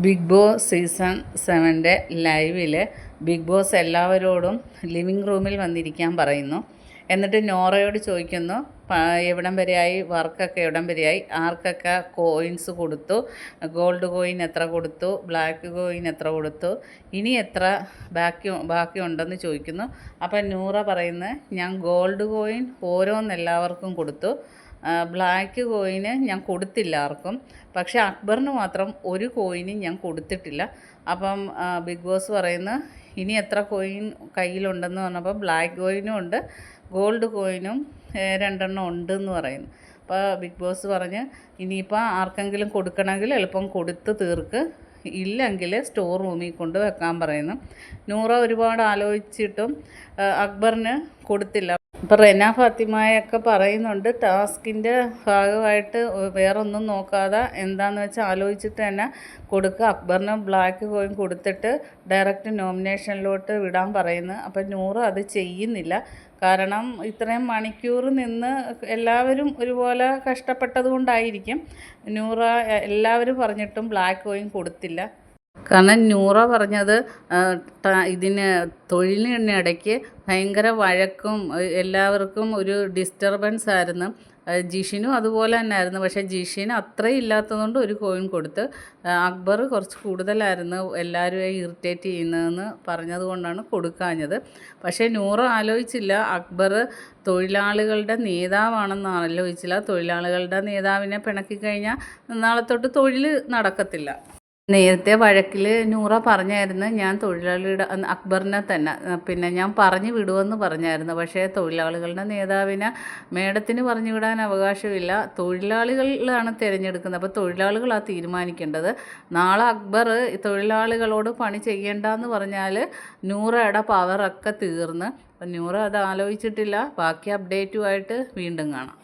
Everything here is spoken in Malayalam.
ബിഗ് ബോസ് സീസൺ 7 ലൈവിൽ ബിഗ് ബോസ് എല്ലാവരോടും ലിവിങ് റൂമിൽ വന്നിരിക്കാൻ പറയുന്നു. എന്നിട്ട് നോറയോട് ചോദിക്കുന്നു, എവിടം വരെയായി, വർക്കൊക്കെ എവിടം വരെയായി, ആർക്കൊക്കെ കോയിൻസ് കൊടുത്തു, ഗോൾഡ് കോയിൻ എത്ര കൊടുത്തു, ബ്ലാക്ക് കോയിൻ എത്ര കൊടുത്തു, ഇനി എത്ര ബാക്കിയുണ്ടെന്ന് ചോദിക്കുന്നു. അപ്പം നൂറ പറയുന്നത്, ഞാൻ ഗോൾഡ് കോയിൻ ഓരോന്നെല്ലാവർക്കും കൊടുത്തു, ബ്ലാക്ക് കോയിന് ഞാൻ കൊടുത്തില്ല ആർക്കും, പക്ഷേ അക്ബറിന് മാത്രം ഒരു കോയിനും ഞാൻ കൊടുത്തിട്ടില്ല. അപ്പം ബിഗ് ബോസ് പറയുന്നു, ഇനി എത്ര കോയിൻ കയ്യിലുണ്ടെന്ന് പറഞ്ഞപ്പോൾ ബ്ലാക്ക് കോയിനും ഉണ്ട്, ഗോൾഡ് കോയിനും 2 ഉണ്ടെന്ന് പറയുന്നു. അപ്പോൾ ബിഗ് ബോസ് പറഞ്ഞ്, ഇനിയിപ്പോൾ ആർക്കെങ്കിലും കൊടുക്കണമെങ്കിൽ എളുപ്പം കൊടുത്ത് തീർക്ക്, ഇല്ലെങ്കിൽ സ്റ്റോർ റൂമിൽ കൊണ്ട് വെക്കാൻ പറയുന്നു. നൂറ ഒരുപാട് ആലോചിച്ചിട്ടും അക്ബറിന് കൊടുത്തില്ല. ഇപ്പോൾ റെന ഫാത്തിമയൊക്കെ പറയുന്നുണ്ട്, ടാസ്കിൻ്റെ ഭാഗമായിട്ട് വേറൊന്നും നോക്കാതെ എന്താണെന്ന് വെച്ചാൽ ആലോചിച്ചിട്ട് തന്നെ കൊടുക്കുക, അക്ബറിന് ബ്ലാക്ക് കോയിൻ കൊടുത്തിട്ട് ഡയറക്റ്റ് നോമിനേഷനിലോട്ട് വിടാൻ പറയുന്നു. അപ്പം നൂറ് അത് ചെയ്യുന്നില്ല. കാരണം ഇത്രയും മണിക്കൂർ നിന്ന് എല്ലാവരും ഒരുപോലെ കഷ്ടപ്പെട്ടത് കൊണ്ടായിരിക്കും നൂറ എല്ലാവരും പറഞ്ഞിട്ടും ബ്ലാക്ക് കോയിൻ കൊടുത്തില്ല. കാരണം നൂറ പറഞ്ഞത് ഇതിന് തൊഴിലിനിടയ്ക്ക് ഭയങ്കര വഴക്കും എല്ലാവർക്കും ഒരു ഡിസ്റ്റർബൻസ് ആയിരുന്നു. ജിഷിനും അതുപോലെ തന്നെ ആയിരുന്നു. പക്ഷേ ജിഷിന് അത്രയും ഇല്ലാത്തതുകൊണ്ട് ഒരു കോയിൻ കൊടുത്ത്, അക്ബർ കുറച്ച് കൂടുതലായിരുന്നു എല്ലാവരെയും ഇറിറ്റേറ്റ് ചെയ്യുന്നതെന്ന് പറഞ്ഞത് കൊണ്ടാണ് കൊടുക്കാഞ്ഞത്. പക്ഷേ നൂറ ആലോചിച്ചില്ല, അക്ബർ തൊഴിലാളികളുടെ നേതാവാണെന്ന് ആലോചിച്ചില്ല. തൊഴിലാളികളുടെ നേതാവിനെ പിണക്കി കഴിഞ്ഞാൽ നാളെ തൊട്ട് തൊഴിൽ നടക്കത്തില്ല. നേരത്തെ വഴക്കിൽ നൂറ പറഞ്ഞായിരുന്നു, ഞാൻ തൊഴിലാളിയുടെ അക്ബറിനെ തന്നെ പിന്നെ ഞാൻ പറഞ്ഞു വിടുമെന്ന് പറഞ്ഞായിരുന്നു. പക്ഷേ തൊഴിലാളികളുടെ നേതാവിനെ മേഡത്തിന് പറഞ്ഞു വിടാൻ അവകാശമില്ല, തൊഴിലാളികളാണ് തിരഞ്ഞെടുക്കുന്നത്. അപ്പോൾ തൊഴിലാളികളാണ് തീരുമാനിക്കേണ്ടത്. നാളെ അക്ബർ തൊഴിലാളികളോട് പണി ചെയ്യേണ്ടെന്ന് പറഞ്ഞാൽ നൂറയുടെ പവറൊക്കെ തീർന്ന്. അപ്പം നൂറ അത് ആലോചിച്ചിട്ടില്ല. ബാക്കി അപ്ഡേറ്റുമായിട്ട് വീണ്ടും കാണാം.